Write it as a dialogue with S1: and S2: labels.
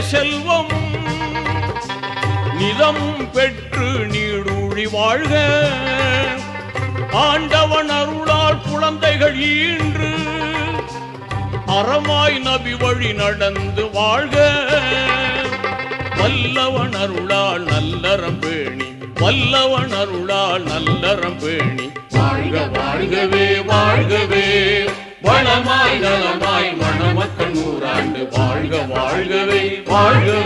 S1: செல்வமும் நிலம் பெற்று நீடூழி வாழ்க. ஆண்டவன் அருளால் குழந்தைகள் ஈன்று அறமாய் நபி வழி நடந்து வாழ்க. வல்லவன் அருளால் நல்லறம் பேணி, வல்லவன் அருளால் நல்லறம் பேணி வாழ்க வாழ்கவே வாழ்கவே. வளமாய் நலமாய் மணமக்கள் நூறாண்டு வாழ்க வாழ்கவே வாழ்கவே.